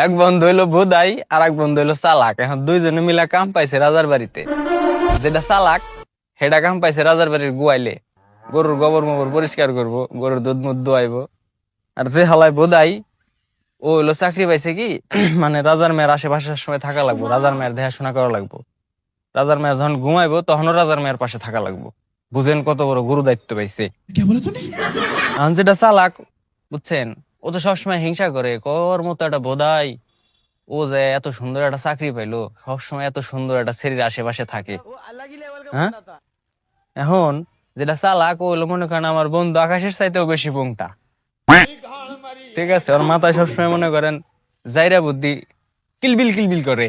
এক বন্ধু হইলো বোধাই আর এক বন্ধু হইলো চালাক। এখন দুইজনে মিলা কাম পাইছে রাজার বাড়িতে। যেটা চালাক সেটা কাম পাইছে রাজার বাড়ির গুয়াইলে, গরুর গোবর মোবর পরিষ্কার করব, গরুর দুধ মুধ দোয়াইব। আর যে হালায় বোধাই ও হইলো চাকরি পাইছে কি মানে রাজার মেয়ের আশেপাশের সময় থাকা লাগবো, রাজার মেয়ের দেখাশোনা করা লাগবো। রাজার মেয়ে যখন ঘুমাইবো তখনও রাজার মেয়ের পাশে থাকা লাগবো। বুঝেন কত বড় গুরু দায়িত্ব পাইছে। এখন যেটা চালাক, বুঝছেন, ও তো সবসময় হিংসা করে, কর মতো একটা বোধাই ও যে এত সুন্দর একটা চাকরি পাইলো, সবসময় এত সুন্দর একটা ছেলের আশেপাশে থাকে। হ্যাঁ, এখন যেটা চালাক ও হলো মনে করেন আমার বন্ধু আকাশের চাইতেও বেশি পোংটা। ঠিক আছে, ওর মাথায় সবসময় মনে করেন জাইরা বুদ্ধি কিলবিল কিলবিল করে।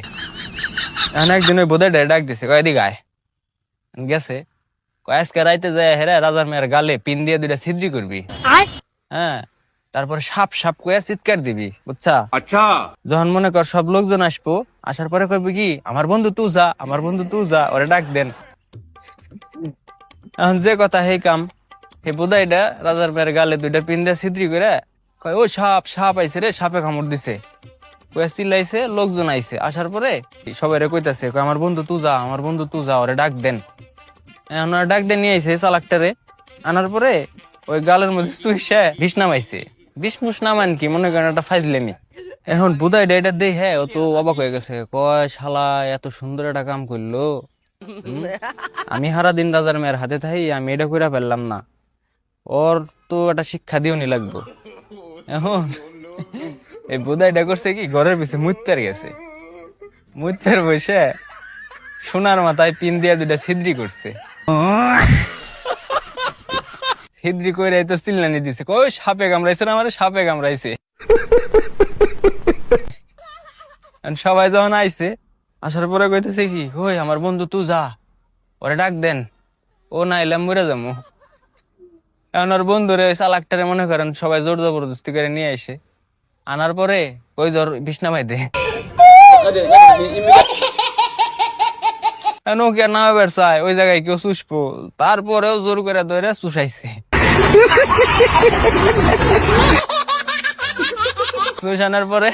এখন একদিন ওই বোধাই ডাক দিছে, কয় এদিকে আয়। গেছে, কয় আজকে রাইতে যায় হেরা রাজার মেয়ের গালে পিন দিয়ে দুইটা ছিদ্রি করবি। হ্যাঁ, তারপর সাপ সাপ কয়ে চিৎকার দিবি, বুঝছা? अच्छा। যখন মনে কর সব লোকজন আসবো, আসার পরে কইবি কি, আমার বন্ধু তুই যা, আমার বন্ধু তুই যা, ওরে ডাক দেন। এখন যে কথা সেই কাম। হে বোধাইটা রাজার মেয়ের গালে দুইটা পিন দিয়ে ছিদ্রি করে কয়, ও সাপ সাপ আইছে রে, সাপে কামড় দিছে। কয়ে চিল্লাইছে, লোকজন আইছে, আসার পরে সবাই কইতাছে আমার বন্ধু তুই যা, আমার বন্ধু তুই যা, ওরে ডাক দেন। এখন ওরা ডাক দিয়ে নিয়ে আইছে চালাকটারে। আনার পরে ওই গালের মধ্যে চুইসে বিষ নামাইছে। বিষ মুষ নামান কি মনে করেন একটা ফাইজলেমি। এখন বুধাই এটা দেই, হ্যাঁ, ও তো অবাক হয়ে গেছে, কয় শালা এত সুন্দর একটা কাম করলো। আমি সারা দিন রাজার মেয়ের হাতে থাই, আমি এটা কইরা ফেললাম না, ওর তো একটা শিক্ষা দিও নি লাগবো। এখন এই বুধাইটা করছে কি, ঘরের পিছে মুইতার গেছে, মুইতার বসে সোনার মাথায় পিন দিয়ে দুইটা ছিদ্রি করছে। ছিদ্রি করে তো চিল্লানি দিছে, কই সাপে কামড়াইছে না, আমার সাপে কামড়াইছে। সবাই যখন আইছে, আসার পরে কইতেছে কি, ওই আমার বন্ধু তুই যা, ওরে ডাক দেন, ও না এলাম মরে যাবো। এখন ওর বন্ধুরে চালাকটারে মনে করেন সবাই জোর জবরদস্তি করে নিয়ে আসে। আনার পরে ওই জ্বর বিছনা মাই দে নৌকা নামাবার চায়, ওই জায়গায় কেউ চুষবো, তারপরেও জোর করে ধরে চুষাইছে। চুষানোর পরে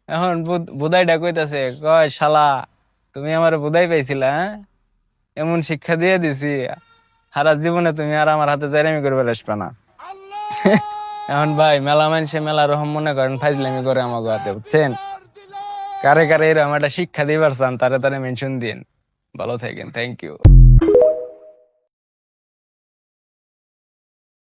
এখন বোধাইটা কইতাছে, কয় শালা তুমি আমার বোধাই পাইছিলা, হ্যাঁ, এমন শিক্ষা দিয়ে দিছি, সারা জীবনে তুমি আর আমার হাতে জাইরামি করবে আসবে না। এখন ভাই মেলা মানুষে মেলা রকম মনে করেন ফাইজলামি করে আমাকে হাতে, বুঝছেন? কারে কারে এরকম একটা শিক্ষা দিবার চান তারে তারে মেনশন দিন। ভালো থাকেন, থ্যাংক ইউ।